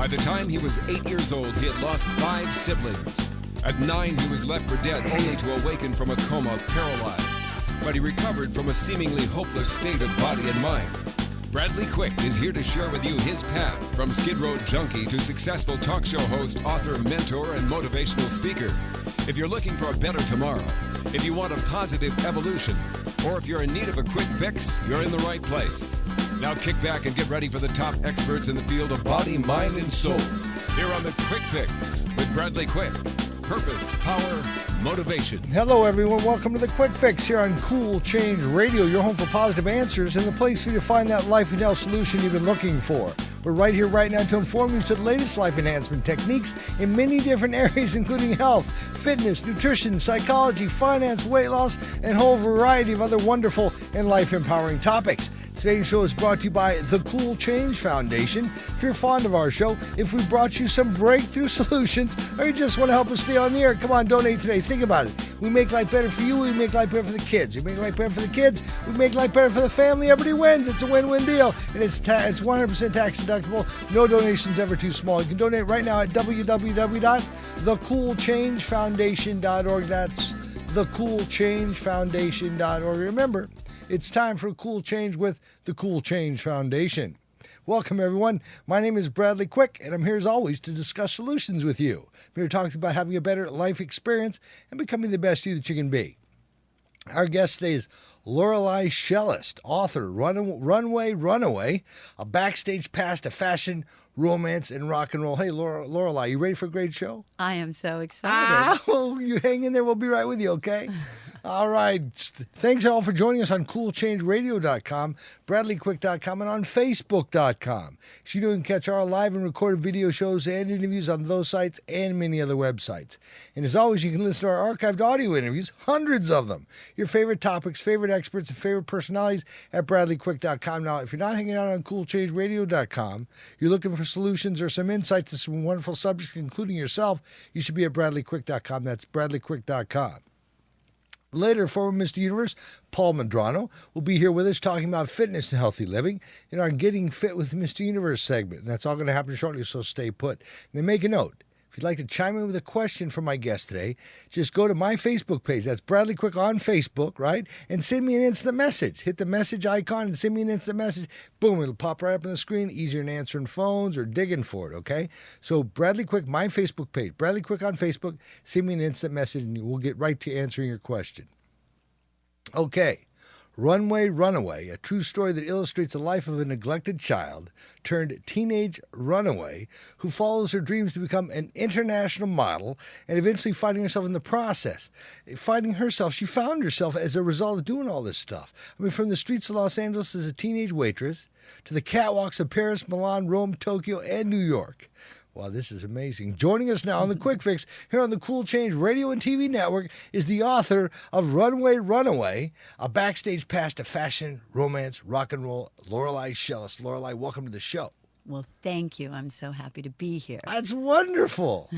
By the time he was 8 years old, he had lost 5 siblings. At 9, he was left for dead, only to awaken from a coma paralyzed. But he recovered from a seemingly hopeless state of body and mind. Bradley Quick is here to share with you his path from Skid Row junkie to successful talk show host, author, mentor, and motivational speaker. If you're looking for a better tomorrow, if you want a positive evolution, or if you're in need of a quick fix, you're in the right place. Now kick back and get ready for the top experts in the field of body, mind, and soul. Here on the Quick Fix with Bradley Quick. Purpose, power, motivation. Hello, everyone. Welcome to the Quick Fix here on Cool Change Radio, your home for positive answers and the place for you to find that life and health solution you've been looking for. We're right here right now to inform you to the latest life enhancement techniques in many different areas, including health, fitness, nutrition, psychology, finance, weight loss, and a whole variety of other wonderful and life-empowering topics. Today's show is brought to you by the Cool Change Foundation. If you're fond of our show, if we brought you some breakthrough solutions, or you just want to help us stay on the air, come on, donate today. Think about it. We make life better for you, we make life better for the kids. We make life better for the kids, we make life better for the family. Everybody wins. It's a win-win deal. And it's 100% tax deductible. No donations ever too small. You can donate right now at www.thecoolchangefoundation.org. That's thecoolchangefoundation.org. Remember, it's time for Cool Change with the Cool Change Foundation. Welcome, everyone. My name is Bradley Quick, and I'm here as always to discuss solutions with you. I'm here to talk about having a better life experience and becoming the best you that you can be. Our guest today is Lorelei Shellist, author, Runway Runaway, a backstage pass to fashion, romance, and rock and roll. Hey, Lorelei, you ready for a great show? I am so excited. Oh, you hang in there. We'll be right with you, okay? All right. Thanks all for joining us on CoolChangeRadio.com, BradleyQuick.com, and on Facebook.com. So you can catch our live and recorded video shows and interviews on those sites and many other websites. And as always, you can listen to our archived audio interviews, hundreds of them. Your favorite topics, favorite experts, and favorite personalities at BradleyQuick.com. Now, if you're not hanging out on CoolChangeRadio.com, you're looking for solutions or some insights to some wonderful subjects, including yourself, you should be at BradleyQuick.com. That's BradleyQuick.com. Later, former Mr. Universe, Paul Medrano, will be here with us talking about fitness and healthy living in our Getting Fit with Mr. Universe segment. And that's all going to happen shortly, so stay put. Now, make a note. If you'd like to chime in with a question for my guest today, just go to my Facebook page. That's Bradley Quick on Facebook, right? And send me an instant message. Hit the message icon and send me an instant message. Boom, it'll pop right up on the screen. Easier than answering phones or digging for it, okay? So Bradley Quick, my Facebook page. Bradley Quick on Facebook. Send me an instant message and we'll get right to answering your question. Okay. Runway Runaway, a true story that illustrates the life of a neglected child turned teenage runaway who follows her dreams to become an international model and eventually finding herself in the process. She found herself as a result of doing all this stuff. I mean, from the streets of Los Angeles as a teenage waitress to the catwalks of Paris, Milan, Rome, Tokyo, and New York. Wow, this is amazing. Joining us now on the Quick Fix here on the Cool Change Radio and TV Network is the author of Runway Runaway, a backstage pass to fashion, romance, rock and roll, Lorelei Shellist. Lorelei, welcome to the show. Well, thank you. I'm so happy to be here. That's wonderful.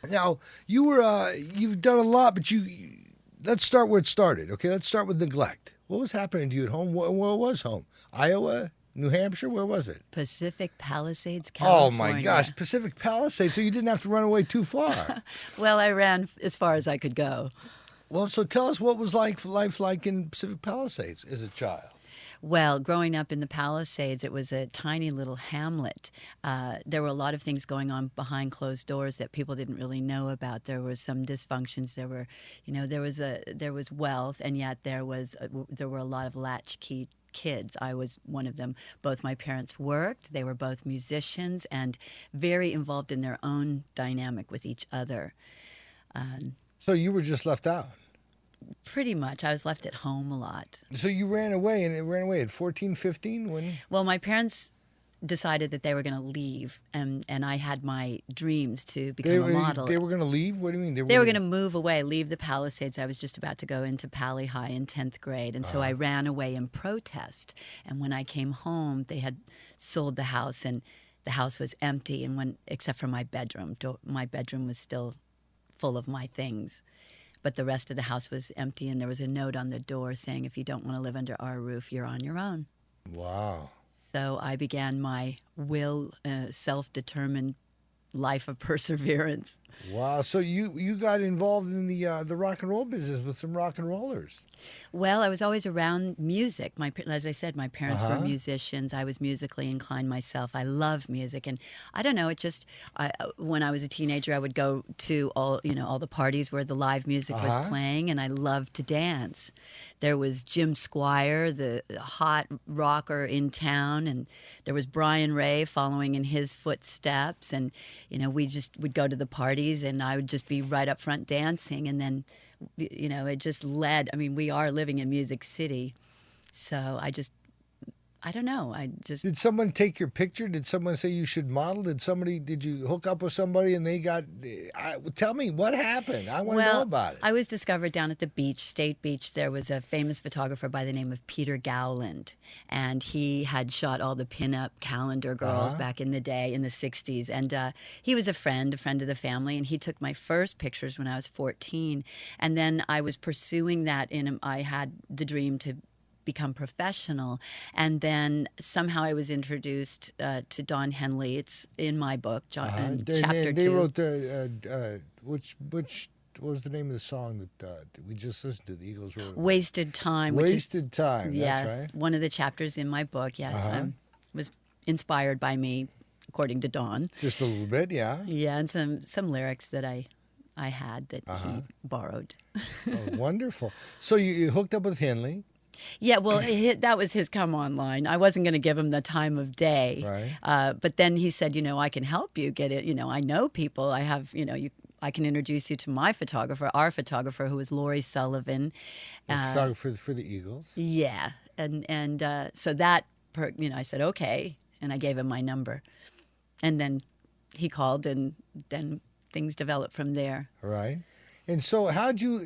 Now, you've done a lot, but let's start where it started, okay? Let's start with neglect. What was happening to you at home? Where was home? Iowa? New Hampshire? Where was it? Pacific Palisades, California. Oh, my gosh. Pacific Palisades. So you didn't have to run away too far. Well, I ran as far as I could go. Well, so tell us what was life like in Pacific Palisades as a child. Well, growing up in the Palisades, it was a tiny little hamlet. There were a lot of things going on behind closed doors that people didn't really know about. There was some dysfunctions. There was wealth, and yet there were a lot of latchkey kids. I was one of them. Both my parents worked. They were both musicians and very involved in their own dynamic with each other. So you were just left out? Pretty much. I was left at home a lot. So you ran away at 14, 15? When? Well, my parents decided that they were going to leave, and I had my dreams to become a model. They were going to leave? What do you mean? They were going to move away, leave the Palisades. I was just about to go into Pali High in 10th grade, and so I ran away in protest. And when I came home, they had sold the house, and the house was empty, and except for my bedroom. My bedroom was still full of my things. But the rest of the house was empty, and there was a note on the door saying, if you don't want to live under our roof, you're on your own. Wow. So I began my self-determined life of perseverance. Wow. So you got involved in the rock and roll business with some rock and rollers. Well, I was always around music. As I said, my parents were Uh-huh. musicians. I was musically inclined myself. I love music, and I don't know. When I was a teenager, I would go to all the parties where the live music was Uh-huh. playing, and I loved to dance. There was Jim Squire, the hot rocker in town, and there was Brian Ray following in his footsteps, and we just would go to the parties, and I would just be right up front dancing, and then it just led. I mean, we are living in Music City, so I don't know. Did someone take your picture? Did someone say you should model? Did you hook up with somebody and they got? Tell me what happened. I want to know about it. I was discovered down at the beach, State Beach. There was a famous photographer by the name of Peter Gowland, and he had shot all the pinup calendar girls back in the day in the 60s. And he was a friend of the family, and he took my first pictures when I was 14. And then I was pursuing that I had the dream to become professional, and then somehow I was introduced to Don Henley. It's in my book, chapter They 2. wrote which what was the name of the song that we just listened to? The Eagles wrote. Wasted Time. Wasted Time. Yes, That's right. one of the chapters in my book. Yes, was inspired by me, according to Don. Just a little bit, yeah. Yeah, and some lyrics that I had that he borrowed. Oh, wonderful. So you hooked up with Henley. Yeah, well, that was his come on line. I wasn't going to give him the time of day. Right. But then he said, I can help you get it. I know people. I have, I can introduce you to my photographer, our photographer, who is Lori Sullivan. The photographer for the Eagles. Yeah. And so that, I said, okay. And I gave him my number. And then he called, and then things developed from there. Right. And so how'd you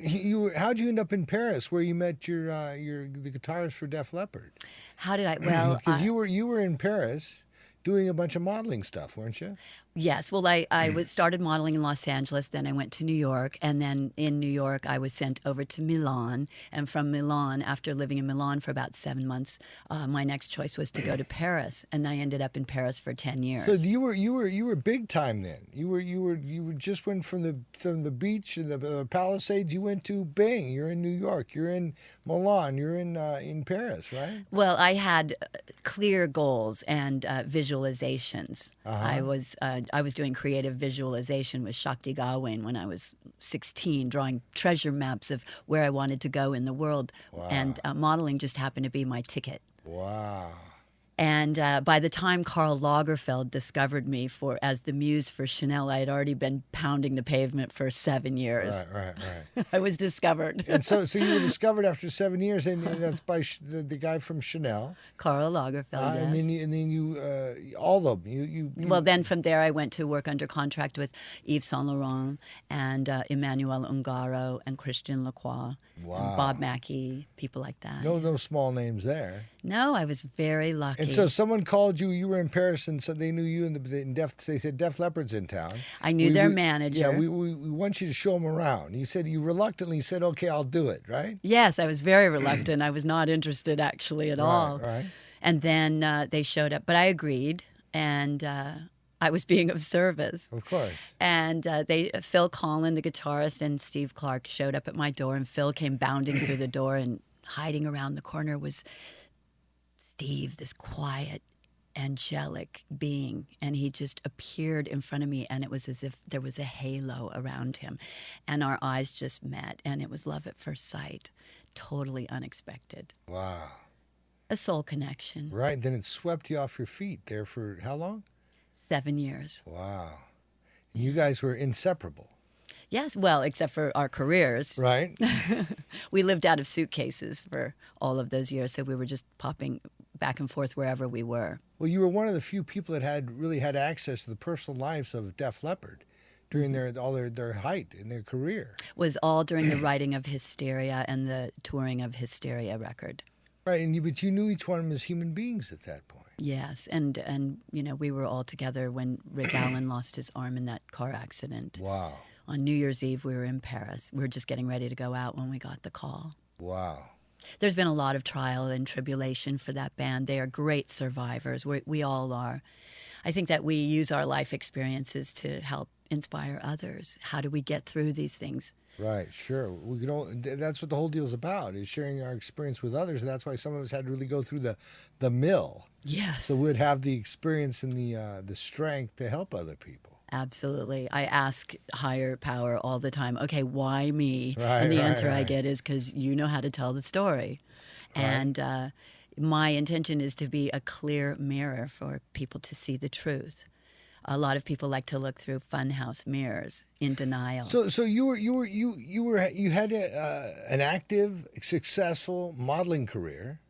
end up in Paris, where you met the guitarist for Def Leppard? How did I? Well, because you were in Paris doing a bunch of modeling stuff, weren't you? Yes. Well, I started modeling in Los Angeles. Then I went to New York. And then in New York, I was sent over to Milan. And from Milan, after living in Milan for about 7 months, my next choice was to go to Paris. And I ended up in Paris for 10 years. So you were big time then. You just went from the beach and the Palisades. You went to Bing. You're in New York. You're in Milan. You're in Paris, right? Well, I had clear goals and visualizations. I was doing creative visualization with Shakti Gawain when I was 16, drawing treasure maps of where I wanted to go in the world. Wow. And modeling just happened to be my ticket. Wow. And by the time Karl Lagerfeld discovered me as the muse for Chanel, I had already been pounding the pavement for 7 years. Right. I was discovered. And so you were discovered after 7 years, and that's by the guy from Chanel. Karl Lagerfeld, yes. And then you all of them. You Well, then from there I went to work under contract with Yves Saint Laurent and Emmanuel Ungaro and Christian Lacroix and Bob Mackie, people like that. No small names there. No, I was very lucky. And so someone called you. You were in Paris, and so they knew you. They said Def Leppard's in town. I knew their manager. Yeah, we want you to show them around. You reluctantly said, "Okay, I'll do it." Right? Yes, I was very reluctant. I was not interested actually at all. Right. And then they showed up, but I agreed, and I was being of service. Of course. And Phil Collin, the guitarist, and Steve Clark showed up at my door, and Phil came bounding through the door, and hiding around the corner was Steve, this quiet, angelic being, and he just appeared in front of me, and it was as if there was a halo around him, and our eyes just met, and it was love at first sight, totally unexpected. Wow. A soul connection. Right. Then it swept you off your feet there for how long? 7 years. Wow. And you guys were inseparable. Yes, well, except for our careers. Right. We lived out of suitcases for all of those years, so we were just popping back and forth wherever we were. Well, you were one of the few people that had access to the personal lives of Def Leppard during their height in their career. Was all during the writing of Hysteria and the touring of Hysteria record. Right, but you knew each one of them as human beings at that point. Yes, and we were all together when Rick Allen lost his arm in that car accident. Wow. On New Year's Eve, we were in Paris. We were just getting ready to go out when we got the call. Wow. There's been a lot of trial and tribulation for that band. They are great survivors. We all are. I think that we use our life experiences to help inspire others. How do we get through these things? Right, sure. We can all, that's what the whole deal is about, is sharing our experience with others. And that's why some of us had to really go through the mill. Yes. So we'd have the experience and the strength to help other people. Absolutely. I ask higher power all the time, okay, why me? Right, and the right, answer I right. get is because you know how to tell the story. Right. And my intention is to be a clear mirror for people to see the truth. A lot of people like to look through funhouse mirrors in denial. So you had an active, successful modeling career,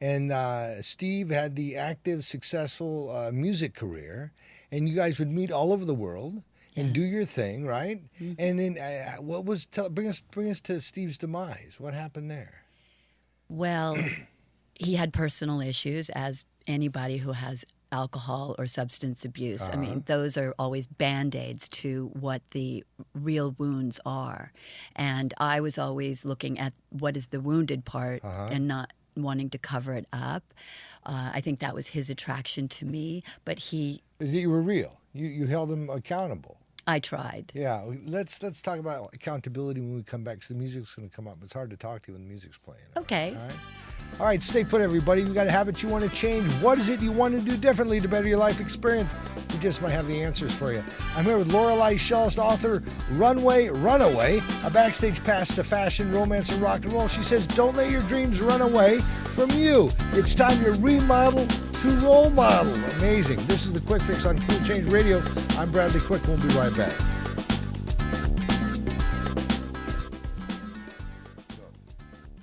and Steve had the active, successful music career, and you guys would meet all over the world and do your thing, right? Mm-hmm. And then bring us to Steve's demise. What happened there? Well, he had personal issues, as anybody who has alcohol or substance abuse. I mean, those are always Band-Aids to what the real wounds are. And I was always looking at what is the wounded part and not wanting to cover it up. I think that was his attraction to me. But you were real. You held him accountable. I tried. Yeah, let's talk about accountability when we come back, because the music's going to come up. It's hard to talk to you when the music's playing. Okay. All right? All right, stay put, everybody. We've got a habit you want to change. What is it you want to do differently to better your life experience? We just might have the answers for you. I'm here with Lorelei Shellist, author, Runway Runaway, a backstage pass to fashion, romance, and rock and roll. She says, don't let your dreams run away from you. It's time to remodel to role model. Amazing. This is the Quick Fix on Cool Change Radio. I'm Bradley Quick. We'll be right back.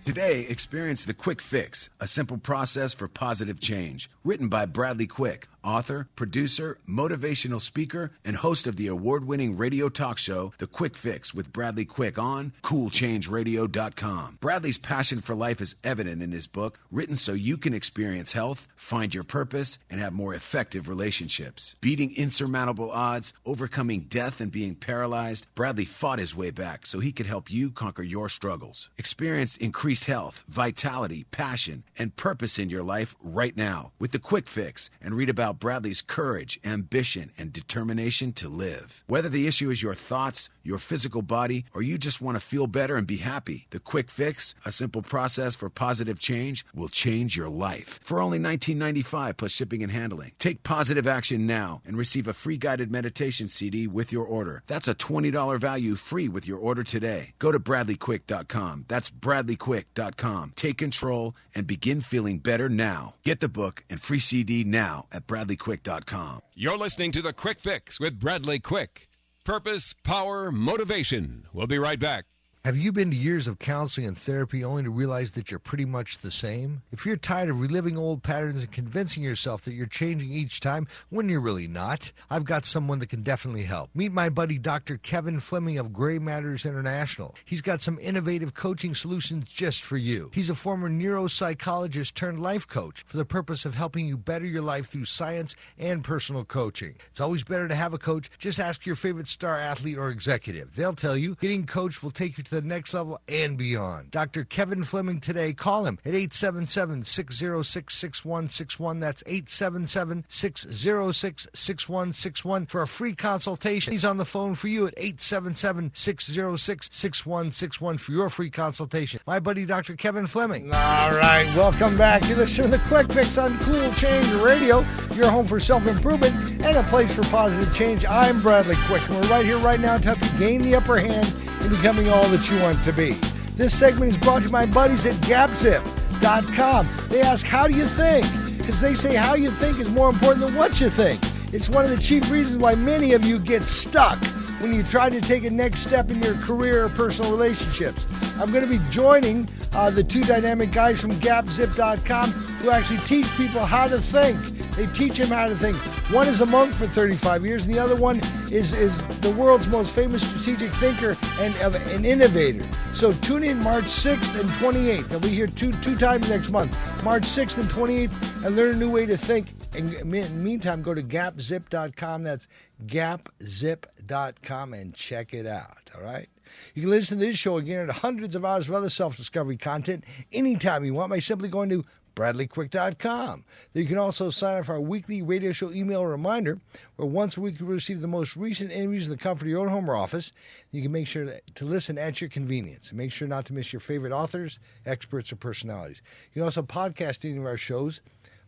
Today, experience the Quick Fix, a simple process for positive change. Written by Bradley Quick, author, producer, motivational speaker, and host of the award-winning radio talk show, The Quick Fix with Bradley Quick on CoolChangeRadio.com. Bradley's passion for life is evident in his book, written so you can experience health, find your purpose, and have more effective relationships. Beating insurmountable odds, overcoming death, and being paralyzed, Bradley fought his way back so he could help you conquer your struggles. Experience increased health, vitality, passion, and purpose in your life right now with The Quick Fix, and read about Bradley's courage, ambition, and determination to live. Whether the issue is your thoughts, your physical body, or you just want to feel better and be happy, The Quick Fix, a simple process for positive change, will change your life. For only $19.95 plus shipping and handling. Take positive action now and receive a free guided meditation CD with your order. That's a $20 value free with your order today. Go to BradleyQuick.com. That's BradleyQuick.com. Take control and begin feeling better now. Get the book and free CD now at BradleyQuick.com. You're listening to The Quick Fix with Bradley Quick. Purpose, power, motivation. We'll be right back. Have you been to years of counseling and therapy only to realize that you're pretty much the same? If you're tired of reliving old patterns and convincing yourself that you're changing each time when you're really not, I've got someone that can definitely help. Meet my buddy Dr. Kevin Fleming of Gray Matters International. He's got some innovative coaching solutions just for you. He's a former neuropsychologist turned life coach for the purpose of helping you better your life through science and personal coaching. It's always better to have a coach. Just ask your favorite star athlete or executive. They'll tell you getting coached will take you to the next level and beyond. Dr. Kevin Fleming today. Call him at 877-606-6161. That's 877-606-6161 for a free consultation. He's on the phone for you at 877-606-6161 for your free consultation. My buddy, Dr. Kevin Fleming. All right, welcome back. You're listening to The Quick Fix on Cool Change Radio, your home for self-improvement and a place for positive change. I'm Bradley Quick, and we're right here right now to help you gain the upper hand in becoming all that you want to be. This segment is brought to you by my buddies at GapZip.com. They ask, how do you think? Because they say how you think is more important than what you think. It's one of the chief reasons why many of you get stuck when you try to take a next step in your career or personal relationships. I'm going to be joining the two dynamic guys from GapZip.com who actually teach people how to think. They teach them how to think. One is a monk for 35 years, and the other one is the world's most famous strategic thinker and an innovator. So tune in March 6th and 28th. They'll be here two times next month, March 6th and 28th, and learn a new way to think. And in the meantime, go to GapZip.com. That's GapZip.com and check it out, all right? You can listen to this show again and hundreds of hours of other self-discovery content anytime you want by simply going to BradleyQuick.com. There you can also sign up for our weekly radio show email reminder, where once a week you receive the most recent interviews in the comfort of your own home or office. You can make sure to listen at your convenience. Make sure not to miss your favorite authors, experts, or personalities. You can also podcast any of our shows,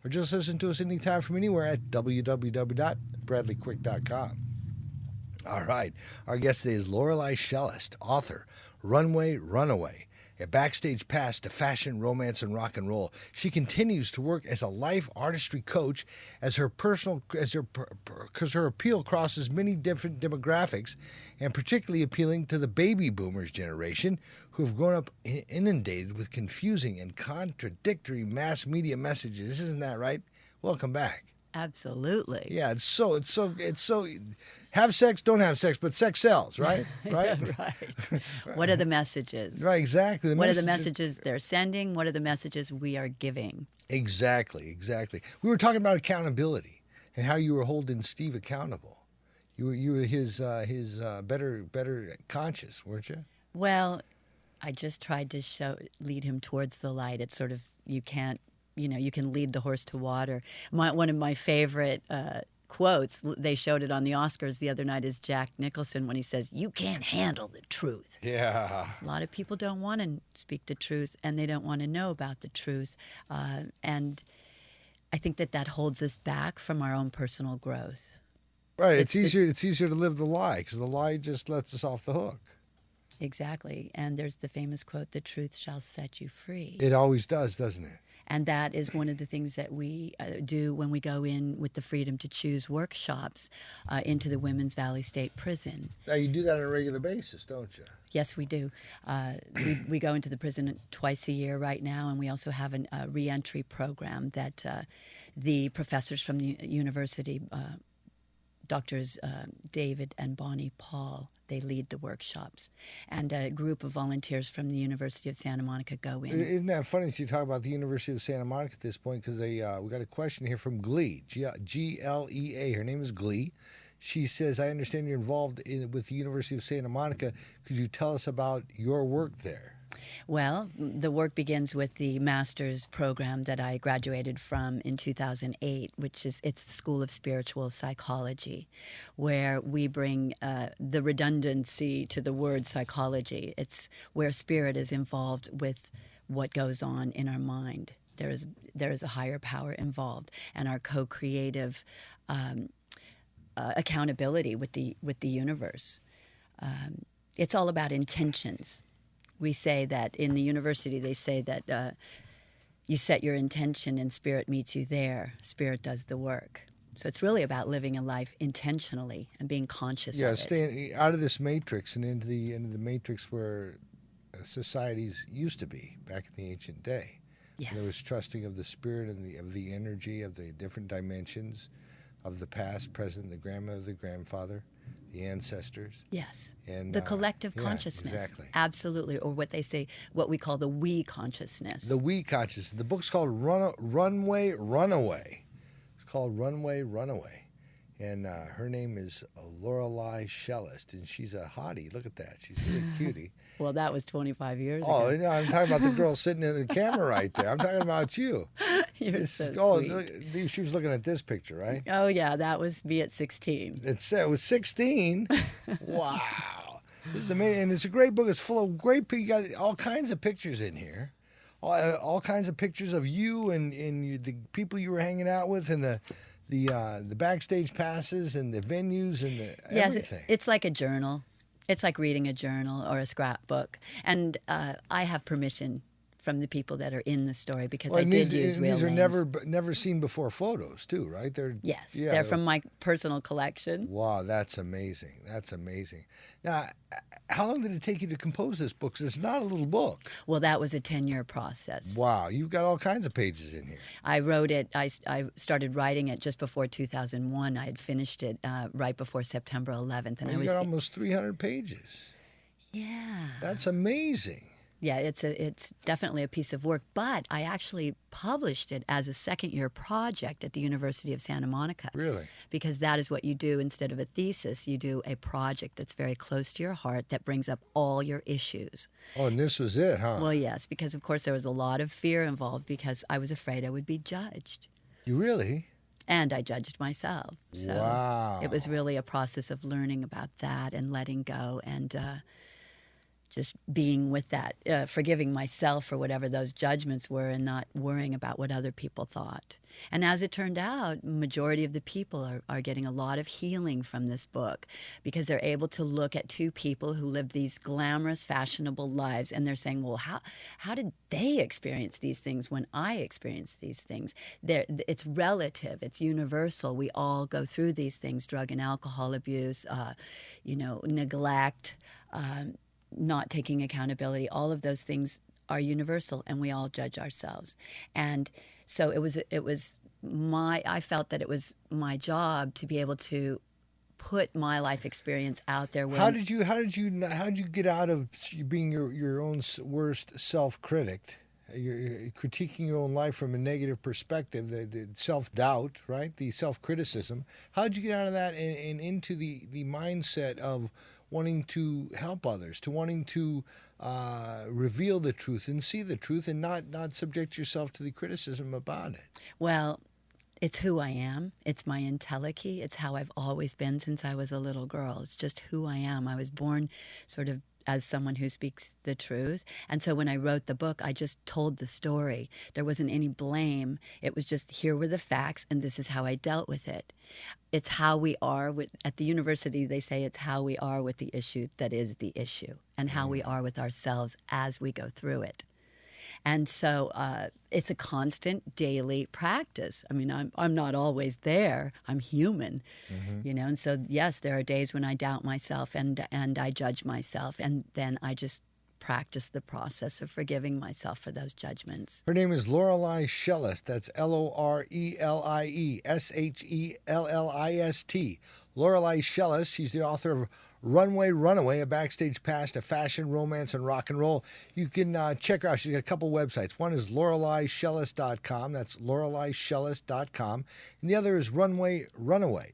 or just listen to us anytime from anywhere at www.bradleyquick.com. All right. Our guest today is Lorelei Shellist, author, Runway Runaway, a backstage pass to fashion, romance, and rock and roll. She continues to work as a life artistry coach because her appeal crosses many different demographics, and particularly appealing to the baby boomers generation, who have grown up inundated with confusing and contradictory mass media messages. Isn't that right? Welcome back. Absolutely. Yeah, it's so have sex, don't have sex, but sex sells, right? Right? Right. What are the messages? Right, exactly. What are the messages they're sending? What are the messages we are giving? Exactly. We were talking about accountability and how you were holding Steve accountable. You were his better conscious, weren't you? Well, I just tried to lead him towards the light. It's sort of, you can lead the horse to water. One of my favorite quotes, they showed it on the Oscars the other night, is Jack Nicholson when he says, "You can't handle the truth." Yeah. A lot of people don't want to speak the truth, and they don't want to know about the truth. And I think that holds us back from our own personal growth. Right. It's easier to live the lie, because the lie just lets us off the hook. Exactly. And there's the famous quote, "The truth shall set you free." It always does, doesn't it? And that is one of the things that we do when we go in with the Freedom to Choose workshops into the Women's Valley State Prison. Now, you do that on a regular basis, don't you? Yes, we do. We go into the prison twice a year right now, and we also have a reentry program that the professors from the university, Doctors David and Bonnie Paul, they lead the workshops. And a group of volunteers from the University of Santa Monica go in. Isn't that funny that you talk about the University of Santa Monica at this point? Because we got a question here from Glee, Glea. Her name is Glee. She says, "I understand you're involved with the University of Santa Monica. Could you tell us about your work there?" Well, the work begins with the master's program that I graduated from in 2008, it's the School of Spiritual Psychology, where we bring the redundancy to the word psychology. It's where spirit is involved with what goes on in our mind. There is a higher power involved, and our co-creative accountability with the universe. It's all about intentions. We say that in the university, they say that you set your intention and spirit meets you there. Spirit does the work. So it's really about living a life intentionally and being conscious of it. Yeah, staying out of this matrix and into the matrix where societies used to be back in the ancient day. Yes. There was trusting of the spirit and of the energy of the different dimensions of the past, present, the grandmother, the grandfather, the ancestors. Yes. And the collective consciousness. Exactly. Absolutely. Or what they say, what we call the we consciousness. The we consciousness. The book's called Runway Runaway. It's called Runway Runaway. And her name is Lorelei Shellist, and she's a hottie. Look at that. She's a little cutie. Well, that was 25 years Oh, ago. no, I'm talking about the girl sitting in the camera right there. I'm talking about you. You're so sweet. Look, she was looking at this picture, right? Oh, yeah, that was me at 16. It was 16. Wow. This is amazing. And it's a great book. It's full of great people. You got all kinds of pictures in here. All kinds of pictures of you and the people you were hanging out with, and the backstage passes and the venues and everything. Yes, it's like a journal. It's like reading a journal or a scrapbook. And I have permission from the people that are in the story because I did use real names. These are never seen before photos, too, right? They're from my personal collection. Wow, that's amazing. That's amazing. Now, how long did it take you to compose this book? 'Cause it's not a little book. Well, that was a 10-year process. Wow, you've got all kinds of pages in here. I wrote it. I started writing it just before 2001. I had finished it right before September 11th, and You got almost 300 pages. Yeah. That's amazing. Yeah, it's definitely a piece of work, but I actually published it as a second-year project at the University of Santa Monica. Really? Because that is what you do instead of a thesis. You do a project that's very close to your heart that brings up all your issues. Oh, and this was it, huh? Well, yes, because of course there was a lot of fear involved because I was afraid I would be judged. You really? And I judged myself. So Wow. it was really a process of learning about that and letting go and just being with that, forgiving myself for whatever those judgments were and not worrying about what other people thought. And as it turned out, majority of the people are getting a lot of healing from this book because they're able to look at two people who live these glamorous, fashionable lives and they're saying, well, how did they experience these things when I experienced these things? It's relative. It's universal. We all go through these things, drug and alcohol abuse, neglect, not taking accountability, all of those things are universal and we all judge ourselves. And so I felt that it was my job to be able to put my life experience out there. How did you get out of being your own worst self-critic? You're critiquing your own life from a negative perspective, the self-doubt, right? The self-criticism. How did you get out of that and into the mindset of wanting to help others, to wanting to reveal the truth and see the truth and not subject yourself to the criticism about it? Well, it's who I am. It's my entelechy. It's how I've always been since I was a little girl. It's just who I am. I was born sort of as someone who speaks the truth. And so when I wrote the book, I just told the story. There wasn't any blame. It was just, here were the facts, and this is how I dealt with it. It's how we are at the university, they say it's how we are with the issue that is the issue, and how we are with ourselves as we go through it. And so it's a constant daily practice. I mean, I'm not always there. I'm human, And so yes, there are days when I doubt myself and I judge myself, and then I just practice the process of forgiving myself for those judgments. Her name is Lorelei Shellist. That's Lorelei Shellist. Lorelei Shellist. She's the author of Runway Runaway, a backstage pass to fashion, romance, and rock and roll. You can check her out. She's got a couple websites. One is Loreleishellist.com. That's Loreleishellist.com. And the other is runwayrunaway.com.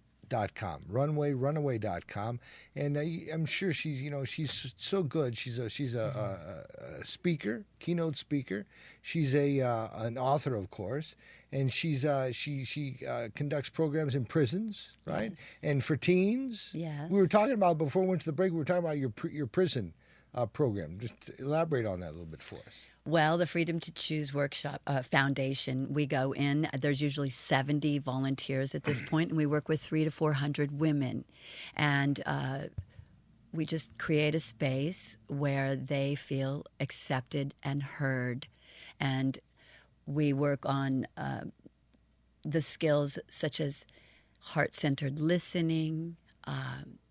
And I'm sure she's so good. She's a speaker, keynote speaker. She's an author, of course, and she conducts programs in prisons, right? Yes. And for teens. Yes. We were talking about, before we went to the break, we were talking about your prison program. Just elaborate on that a little bit for us. Well, the Freedom to Choose Workshop Foundation, we go in. There's usually 70 volunteers at this point, and we work with 300 to 400 women. And we just create a space where they feel accepted and heard. And we work on the skills such as heart-centered listening,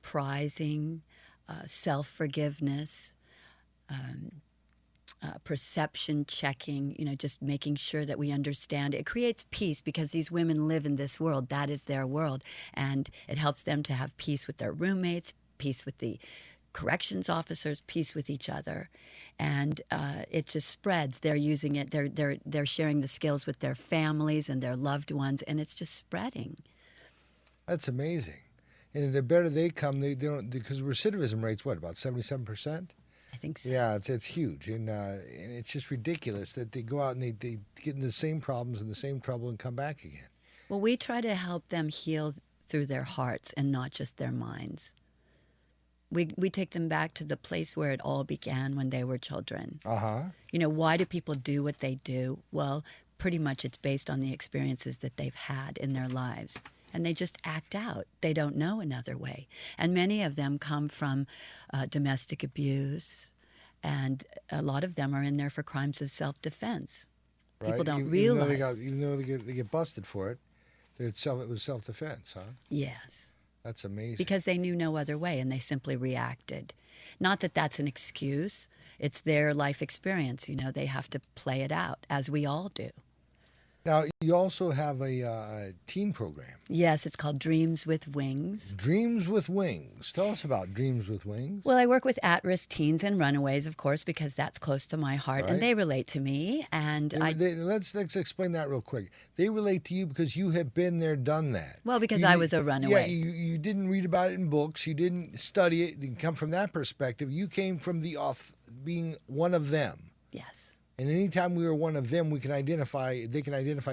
prizing, self-forgiveness, perception checking, just making sure that we understand. It creates peace because these women live in this world. That is their world. And it helps them to have peace with their roommates, peace with the corrections officers, peace with each other. And it just spreads. They're using it. They're sharing the skills with their families and their loved ones, and it's just spreading. That's amazing. And the better they come, they don't, because recidivism rate's what, about 77%? I think so. Yeah, it's huge, and it's just ridiculous that they go out and they get in the same problems and the same trouble and come back again. Well, we try to help them heal through their hearts and not just their minds. We take them back to the place where it all began when they were children. Why do people do what they do? Well, pretty much it's based on the experiences that they've had in their lives. And they just act out. They don't know another way. And many of them come from domestic abuse, and a lot of them are in there for crimes of self-defense. Right. People don't realize. Even though they get busted for it, it was self-defense, huh? Yes. That's amazing. Because they knew no other way, and they simply reacted. Not that that's an excuse. It's their life experience. They have to play it out, as we all do. Now, you also have a teen program. Yes, it's called Dreams with Wings. Dreams with Wings. Tell us about Dreams with Wings. Well, I work with at-risk teens and runaways, of course, because that's close to my heart, and they relate to me. And let's explain that real quick. They relate to you because you have been there, done that. Well, because I was a runaway. Yeah, you didn't read about it in books. You didn't study it. You didn't come from that perspective. You came from being one of them. Yes. And anytime we were one of them, they can identify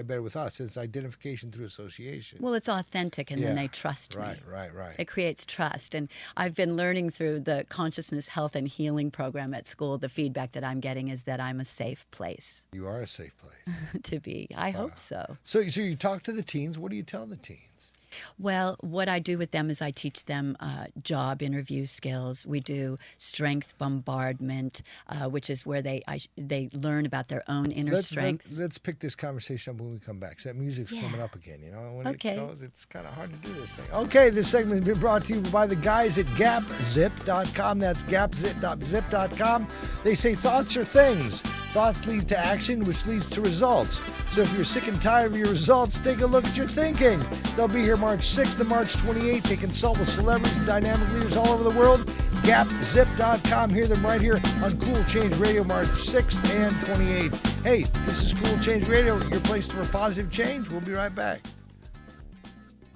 better with us. It's identification through association. Well, it's authentic, and then they trust me. Right. It creates trust. And I've been learning through the Consciousness, Health, and Healing program at school, the feedback that I'm getting is that I'm a safe place. You are a safe place. To be. I hope so. So you talk to the teens. What do you tell the teens? Well, what I do with them is I teach them job interview skills. We do strength bombardment, which is where they learn about their own inner strengths. Let's pick this conversation up when we come back. 'Cause that music's coming up again. You know, when it's kind of hard to do this thing. Okay, this segment has been brought to you by the guys at GapZip.com. That's GapZip.zip.com. They say thoughts are things. Thoughts lead to action, which leads to results. So if you're sick and tired of your results, take a look at your thinking. They'll be here March 6th and March 28th. They consult with celebrities and dynamic leaders all over the world. GapZip.com. Hear them right here on Cool Change Radio March 6th and 28th. Hey, this is Cool Change Radio, your place for positive change. We'll be right back.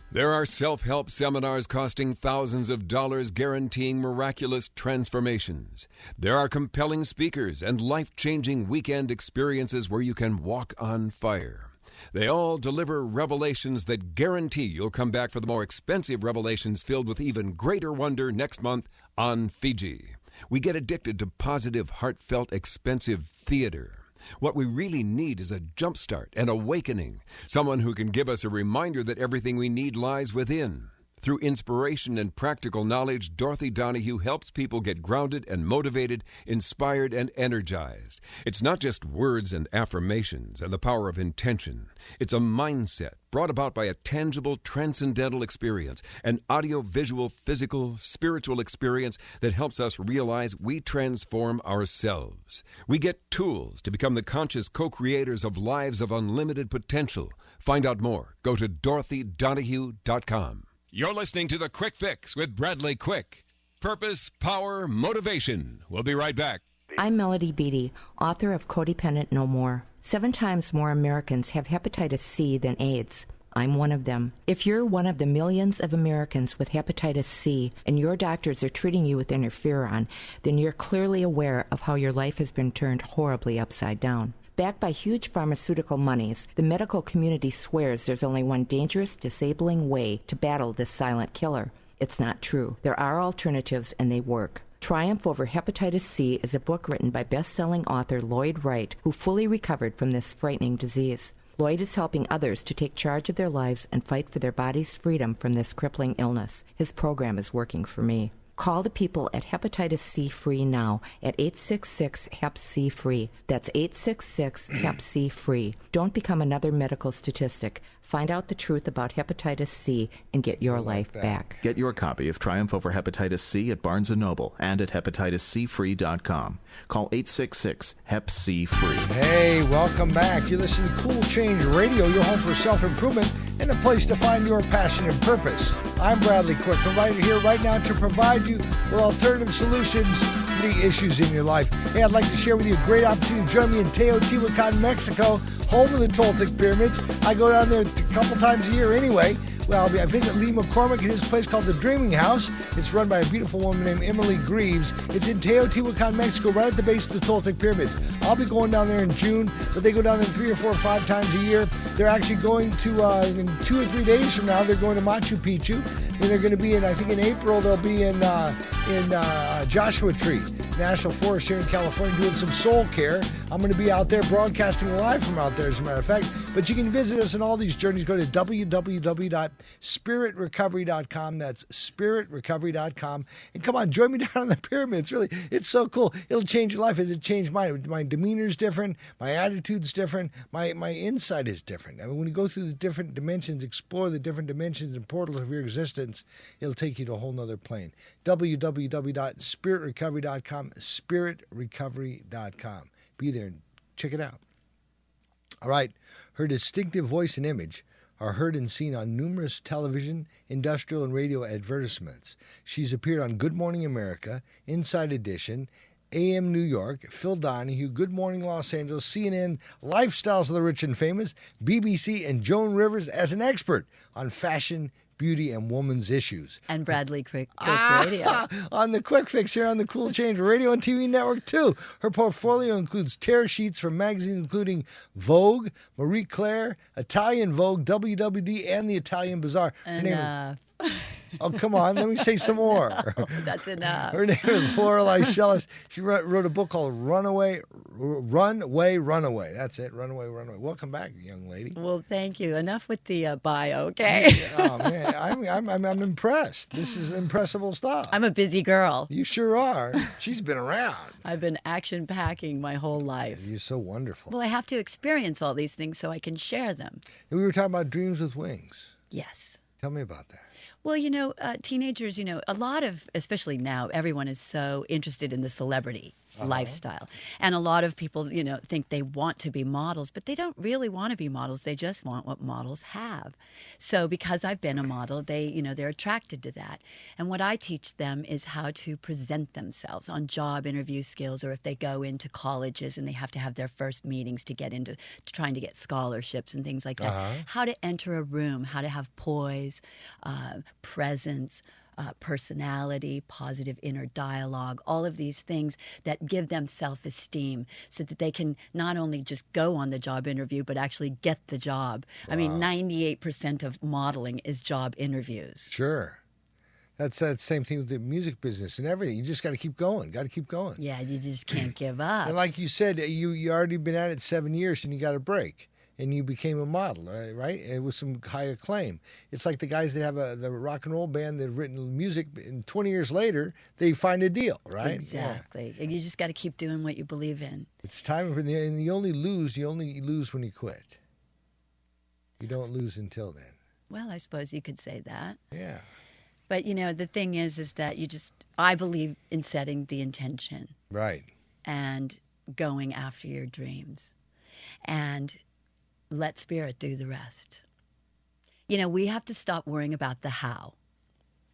There are self-help seminars costing thousands of dollars guaranteeing miraculous transformations. There are compelling speakers and life-changing weekend experiences where you can walk on fire. They all deliver revelations that guarantee you'll come back for the more expensive revelations filled with even greater wonder next month on Fiji. We get addicted to positive, heartfelt, expensive theater. What we really need is a jumpstart, an awakening, someone who can give us a reminder that everything we need lies within. Through inspiration and practical knowledge, Dorothy Donahue helps people get grounded and motivated, inspired and energized. It's not just words and affirmations and the power of intention. It's a mindset brought about by a tangible, transcendental experience, an audio-visual, physical, spiritual experience that helps us realize we transform ourselves. We get tools to become the conscious co-creators of lives of unlimited potential. Find out more. Go to DorothyDonahue.com. You're listening to The Quick Fix with Bradley Quick. Purpose, power, motivation. We'll be right back. I'm Melody Beattie, author of Codependent No More. 7 times more Americans have hepatitis C than AIDS. I'm one of them. If you're one of the millions of Americans with hepatitis C and your doctors are treating you with interferon, then you're clearly aware of how your life has been turned horribly upside down. Backed by huge pharmaceutical monies, the medical community swears there's only one dangerous, disabling way to battle this silent killer. It's not true. There are alternatives, and they work. Triumph Over Hepatitis C is a book written by best-selling author Lloyd Wright, who fully recovered from this frightening disease. Lloyd is helping others to take charge of their lives and fight for their body's freedom from this crippling illness. His program is working for me. Call the people at Hepatitis C Free now at 866-HEP-C-FREE. That's 866-HEP-C-FREE. Don't become another medical statistic. Find out the truth about hepatitis C and get your life back. Get your copy of Triumph Over Hepatitis C at Barnes & Noble and at hepatitiscfree.com. Call 866-HEP-C-FREE. Hey, welcome back. You listen to Cool Change Radio, your home for self-improvement and a place to find your passion and purpose. I'm Bradley Quick, right here right now to provide you with alternative solutions to the issues in your life. Hey, I'd like to share with you a great opportunity to join me in Teotihuacan, Mexico, home of the Toltec Pyramids. I go down there a couple times a year anyway. Well, I visit Lee McCormick at his place called the Dreaming House. It's run by a beautiful woman named Emily Greaves. It's in Teotihuacan, Mexico, right at the base of the Toltec Pyramids. I'll be going down there in June, but they go down there 3 or 4 or 5 times a year. They're actually going to, in 2 or 3 days from now, they're going to Machu Picchu. And they're going to be in, I think in April, they'll be in Joshua Tree National Forest here in California doing some soul care. I'm going to be out there broadcasting live from out there, as a matter of fact. But you can visit us on all these journeys. Go to www.spiritrecovery.com. That's spiritrecovery.com. And come on, join me down in the pyramids. Really, it's so cool. It'll change your life. It changed mine. My demeanor's different. My attitude's different. My insight is different. I mean, when you go through the different dimensions, explore the different dimensions and portals of your existence, it'll take you to a whole nother plane. www.spiritrecovery.com. Spiritrecovery.com. Be there and check it out. All right. Her distinctive voice and image are heard and seen on numerous television, industrial, and radio advertisements. She's appeared on Good Morning America, Inside Edition, AM New York, Phil Donahue, Good Morning Los Angeles, CNN, Lifestyles of the Rich and Famous, BBC, and Joan Rivers as an expert on fashion, beauty, and woman's issues. And Bradley Quick Radio. On the Quick Fix here on the Cool Change Radio and TV Network, too. Her portfolio includes tear sheets from magazines including Vogue, Marie Claire, Italian Vogue, WWD, and the Italian Bazaar. Enough. Oh, come on. Let me say some more. That's enough. Her name is Lorelei Shellist. She wrote a book called Runaway. That's it. Runaway. Welcome back, young lady. Well, thank you. Enough with the bio, okay? Oh, man. I'm impressed. This is impressible stuff. I'm a busy girl. You sure are. She's been around. I've been action packing my whole life. You're so wonderful. Well, I have to experience all these things so I can share them. And we were talking about dreams with wings. Yes. Tell me about that. Well, teenagers, a lot of, especially now, everyone is so interested in the celebrity lifestyle. And a lot of people, think they want to be models, but they don't really want to be models. They just want what models have. So because I've been a model, they're attracted to that. And what I teach them is how to present themselves on job interview skills, or if they go into colleges and they have to have their first meetings to get into trying to get scholarships and things like that. How to enter a room, how to have poise, presence, personality, positive inner dialogue, all of these things that give them self-esteem so that they can not only just go on the job interview, but actually get the job. Wow. I mean, 98% of modeling is job interviews. Sure. That's the same thing with the music business and everything. You just got to keep going. Yeah, you just can't give up. And like you said, you already been at it 7 years and you got a break. And you became a model, right? It was some high acclaim. It's like the guys that have the rock and roll band that have written music, and 20 years later, they find a deal, right? Exactly. Yeah. You just got to keep doing what you believe in. It's time, and you only lose when you quit. You don't lose until then. Well, I suppose you could say that. Yeah. But, the thing is that I believe in setting the intention. Right. And going after your dreams. And let spirit do the rest. We have to stop worrying about the how.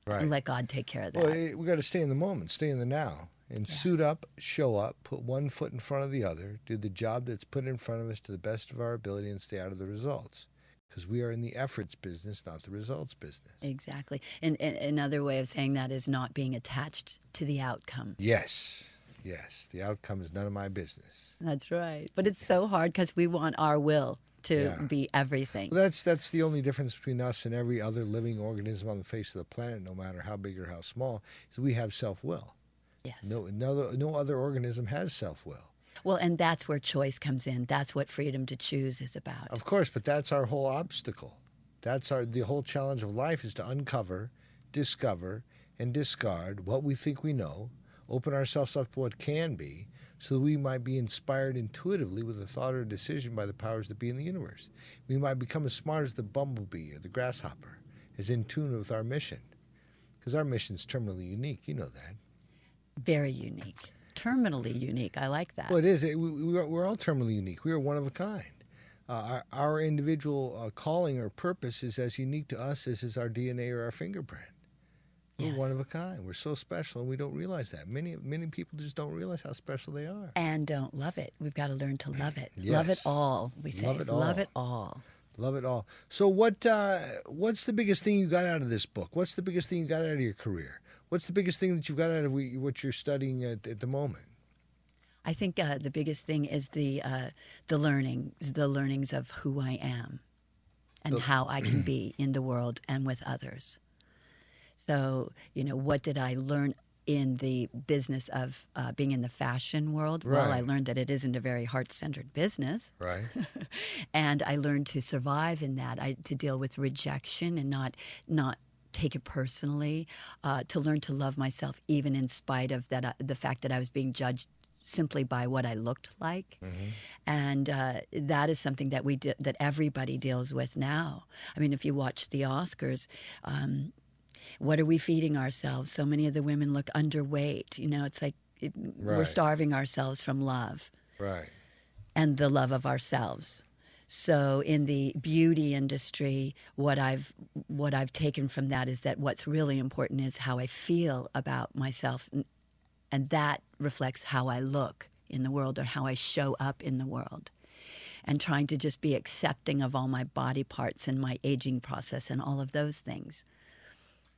Right. And let God take care of that. Well, we got to stay in the moment, stay in the now, and suit up, show up, put one foot in front of the other, do the job that's put in front of us to the best of our ability, and stay out of the results. Because we are in the efforts business, not the results business. Exactly. And another way of saying that is not being attached to the outcome. Yes. The outcome is none of my business. That's right. But it's so hard because we want our will to be everything. Well, that's the only difference between us and every other living organism on the face of the planet, no matter how big or how small, is we have self-will. Yes. No other organism has self-will. Well, and that's where choice comes in. That's what freedom to choose is about. Of course, but that's our whole obstacle. The whole challenge of life is to uncover, discover, and discard what we think we know, open ourselves up to what can be, so that we might be inspired intuitively with a thought or a decision by the powers that be in the universe. We might become as smart as the bumblebee or the grasshopper, as in tune with our mission. Because our mission is terminally unique. You know that. Very unique. Terminally unique. I like that. Well, it is. We're all terminally unique. We are one of a kind. Our individual calling or purpose is as unique to us as is our DNA or our fingerprint. We're one of a kind. We're so special, and we don't realize that. Many people just don't realize how special they are. And don't love it. We've got to learn to love it. Yes. Love it all, we say. Love it all. Love it all. Love it all. So what's the biggest thing you got out of this book? What's the biggest thing you got out of your career? What's the biggest thing that you got out of what you're studying at the moment? I think the biggest thing is the learnings of who I am and how I can be in the world and with others. So, what did I learn in the business of being in the fashion world? Right. Well, I learned that it isn't a very heart-centered business. Right. And I learned to survive in that, to deal with rejection and not take it personally, to learn to love myself even in spite of that the fact that I was being judged simply by what I looked like. Mm-hmm. And that is something that that everybody deals with now. I mean, if you watch the Oscars, what are we feeding ourselves? So many of the women look underweight. It's like we're starving ourselves from love. Right. And the love of ourselves. So in the beauty industry, what I've taken from that is that what's really important is how I feel about myself, and that reflects how I look in the world or how I show up in the world. And trying to just be accepting of all my body parts and my aging process and all of those things.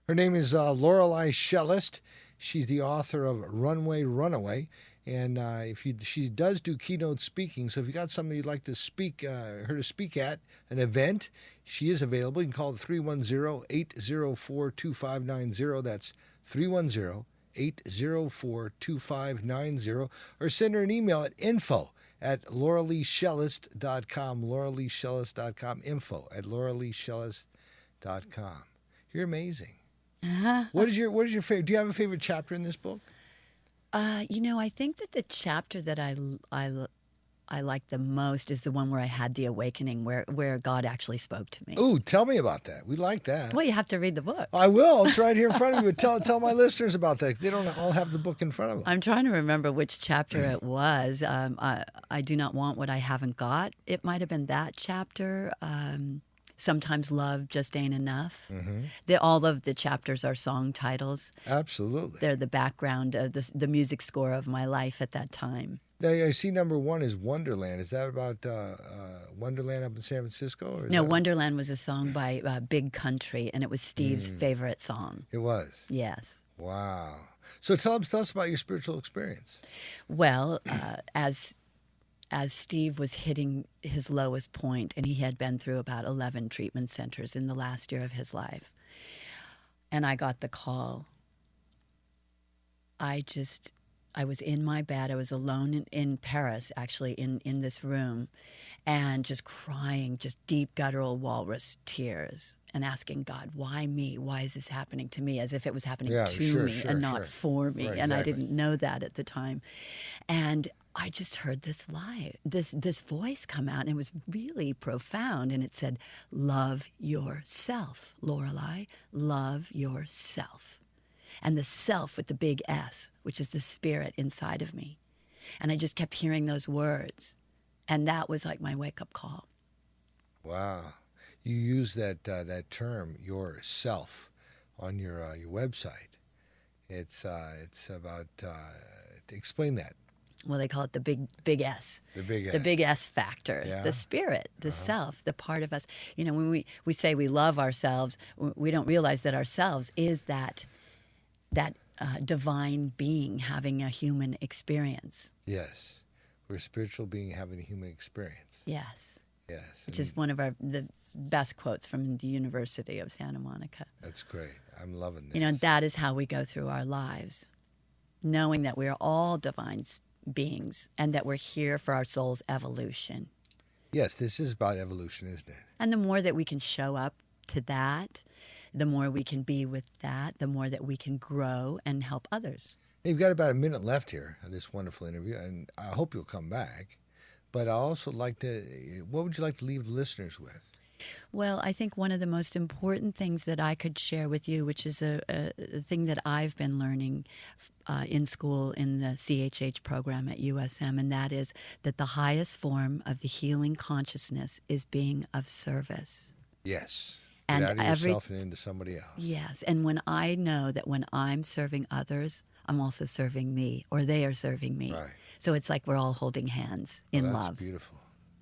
Her name is Lorelei Shellist. She's the author of Runway Runaway. And she does do keynote speaking, so if you got somebody you'd like to speak, her to speak at an event, she is available. You can call it 310-804-2590. That's 310-804-2590. Or send her an email at info@LoreleiShellist.com. LoreleiShellist.com. Info@LoreleiShellist.com. You're amazing. What is your favorite? Do you have a favorite chapter in this book? I think that the chapter that I like the most is the one where I had the awakening, where God actually spoke to me. Ooh, tell me about that. We like that. Well, you have to read the book. I will. It's right here in front of you. But tell my listeners about that. They don't all have the book in front of them. I'm trying to remember which chapter it was. I do not want what I haven't got. It might have been that chapter. Sometimes love just ain't enough. Mm-hmm. All of the chapters are song titles. Absolutely. They're the background, the music score of my life at that time. Now, I see number one is Wonderland. Is that about Wonderland up in San Francisco? Or no, Wonderland was a song by Big Country, and it was Steve's favorite song. It was? Yes. Wow. So tell us about your spiritual experience. Well, as Steve was hitting his lowest point, and he had been through about 11 treatment centers in the last year of his life, and I got the call, I was in my bed. I was alone in Paris, actually, in this room, and just crying, just deep guttural walrus tears, and asking God, why me? Why is this happening to me? As if it was happening to me and not for me. Right, and exactly. I didn't know that at the time. And I just heard this voice come out, and it was really profound. And it said, love yourself, Lorelei, love yourself. And the self with the big S, which is the spirit inside of me. And I just kept hearing those words. And that was like my wake-up call. Wow. You use that term, yourself, on your website. It's about, explain that. Well, they call it the big S. The big S. The big S factor. Yeah. The spirit, the self, the part of us. When we say we love ourselves, we don't realize that ourselves is that divine being having a human experience. Yes. We're a spiritual being having a human experience. Yes. Yes. Which is one of the best quotes from the University of Santa Monica. That's great. I'm loving this. That is how we go through our lives, knowing that we are all divine beings and that we're here for our soul's evolution. Yes, this is about evolution, isn't it? And the more that we can show up to that, the more we can be with that, the more that we can grow and help others. You've got about a minute left here of this wonderful interview, and I hope you'll come back. But I also what would you like to leave the listeners with? Well, I think one of the most important things that I could share with you, which is a thing that I've been learning in school in the CHH program at USM, and that is that the highest form of the healing consciousness is being of service. Yes. And Get out of yourself and into somebody else. Yes. And when I know that when I'm serving others, I'm also serving me, or they are serving me. Right. So it's like we're all holding hands in love. That's beautiful.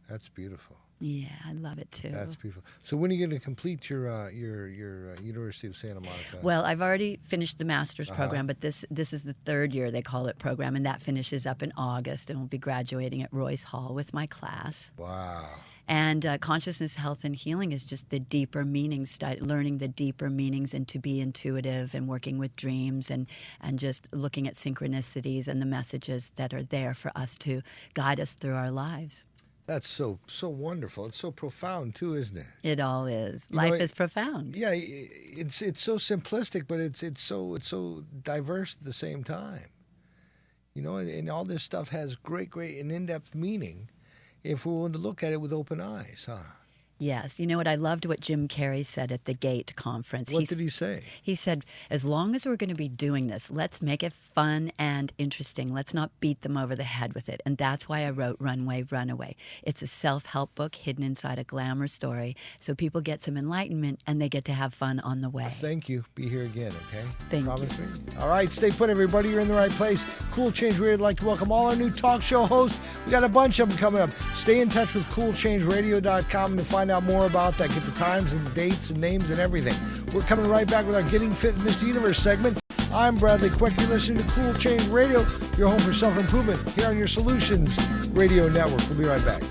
That's beautiful. Yeah, I love it too. That's beautiful. So when are you going to complete your University of Santa Monica? Well, I've already finished the master's program, but this is the third year, they call it, program, and that finishes up in August, and we'll be graduating at Royce Hall with my class. Wow. And consciousness, health, and healing is just the deeper meanings, learning the deeper meanings, and to be intuitive and working with dreams and just looking at synchronicities and the messages that are there for us to guide us through our lives. That's so wonderful. It's so profound too, isn't it? It all is. Life is profound. Yeah, it's so simplistic, but it's so diverse at the same time. And all this stuff has great and in-depth meaning if we're willing to look at it with open eyes, huh? Yes. You know what? I loved what Jim Carrey said at the GATE conference. What did he say? He said, as long as we're going to be doing this, let's make it fun and interesting. Let's not beat them over the head with it. And that's why I wrote Runway, Runaway. It's a self-help book hidden inside a glamour story. So people get some enlightenment and they get to have fun on the way. Thank you. Be here again, okay? Thank Promise you. me? All right, stay put, everybody. You're in the right place. Cool Change Radio would like to welcome all our new talk show hosts. We got a bunch of them coming up. Stay in touch with coolchangeradio.com to find out more about that. Get the times and dates and names and everything. We're coming right back with our Getting Fit in Mr. Universe segment. I'm Bradley Quick. You're listening to Cool Change Radio, your home for self-improvement here on your Solutions Radio Network. We'll be right back.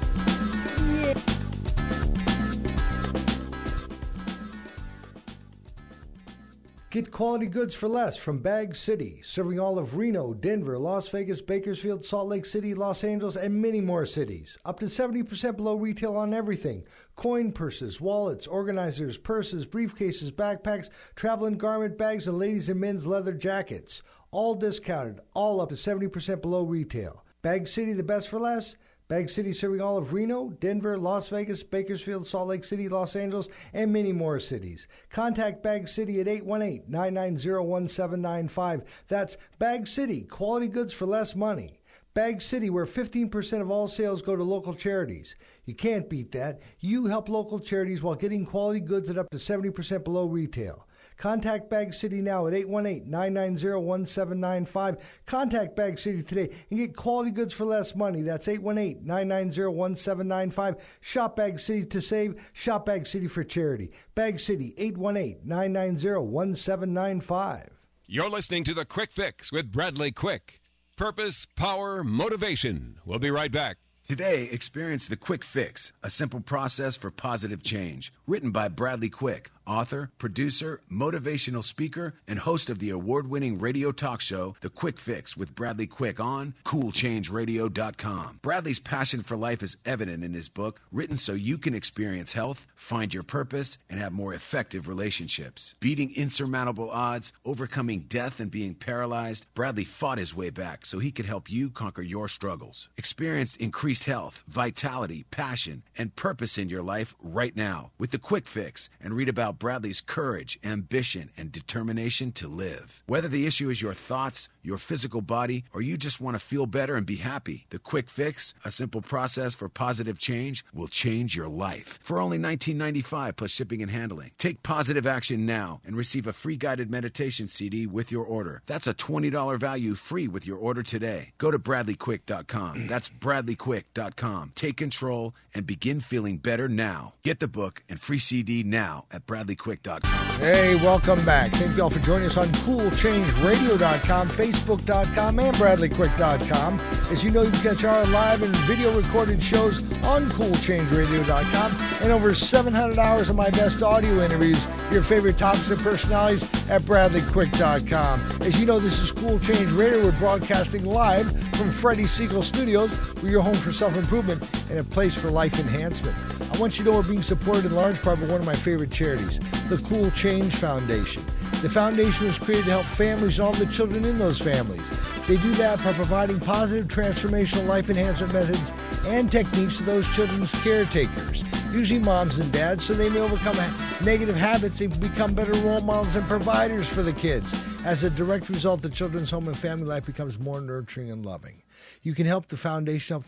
Get quality goods for less from Bag City, serving all of Reno, Denver, Las Vegas, Bakersfield, Salt Lake City, Los Angeles, and many more cities. Up to 70% below retail on everything. Coin purses, wallets, organizers, purses, briefcases, backpacks, travel and garment bags, and ladies' and men's leather jackets. All discounted, all up to 70% below retail. Bag City, the best for less? Bag City serving all of Reno, Denver, Las Vegas, Bakersfield, Salt Lake City, Los Angeles, and many more cities. Contact Bag City at 818-990-1795. That's Bag City, quality goods for less money. Bag City, where 15% of all sales go to local charities. You can't beat that. You help local charities while getting quality goods at up to 70% below retail. Contact Bag City now at 818-990-1795. Contact Bag City today and get quality goods for less money. That's 818-990-1795. Shop Bag City to save. Shop Bag City for charity. Bag City, 818-990-1795. You're listening to The Quick Fix with Bradley Quick. Purpose, power, motivation. We'll be right back. Today, experience The Quick Fix, a simple process for positive change. Written by Bradley Quick, author, producer, motivational speaker, and host of the award-winning radio talk show, The Quick Fix with Bradley Quick on coolchangeradio.com. Bradley's passion for life is evident in his book, written so you can experience health, find your purpose, and have more effective relationships. Beating insurmountable odds, overcoming death, and being paralyzed, Bradley fought his way back so he could help you conquer your struggles. Experience increased health, vitality, passion, and purpose in your life right now with The Quick Fix, and read about Bradley's courage, ambition, and determination to live. Whether the issue is your thoughts, your physical body, or you just want to feel better and be happy, The Quick Fix, a simple process for positive change, will change your life. For only $19.95 plus shipping and handling. Take positive action now and receive a free guided meditation CD with your order. That's a $20 value free with your order today. Go to bradleyquick.com. That's bradleyquick.com. Take control and begin feeling better now. Get the book and free CD now at bradleyquick.com. Hey, welcome back. Thank you all for joining us on coolchangeradio.com, facebook.com, and bradleyquick.com. As you know, you can catch our live and video recorded shows on coolchangeradio.com and over 700 hours of my best audio interviews, your favorite topics and personalities at bradleyquick.com. As you know, this is Cool Change Radio. We're broadcasting live from Freddie Siegel Studios. We're your home for self-improvement and a place for life enhancement. I want you to know we're being supported in large part by one of my favorite charities, the Cool Change Foundation. The foundation was created to help families and all the children in those families. They do that by providing positive transformational life enhancement methods and techniques to those children's caretakers, usually moms and dads, so they may overcome negative habits and become better role models and providers for the kids. As a direct result, the children's home and family life becomes more nurturing and loving. You can help the foundation,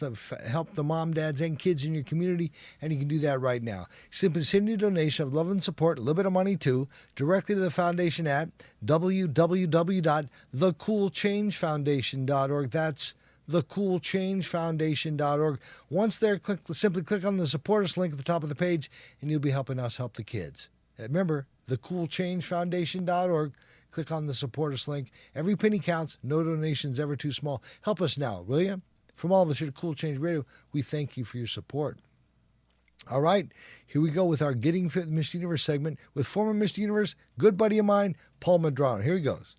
help the mom, dads, and kids in your community, and you can do that right now. Simply send your donation of love and support, a little bit of money too, directly to the foundation at www.thecoolchangefoundation.org. That's thecoolchangefoundation.org. Once there, simply click on the support us link at the top of the page, and you'll be helping us help the kids. Remember, thecoolchangefoundation.org. Click on the support us link. Every penny counts. No donations ever too small. Help us now, will you? From all of us here at Cool Change Radio, we thank you for your support. All right, here we go with our Getting Fit with Mr. Universe segment with former Mr. Universe, good buddy of mine, Paul Medrano. Here he goes.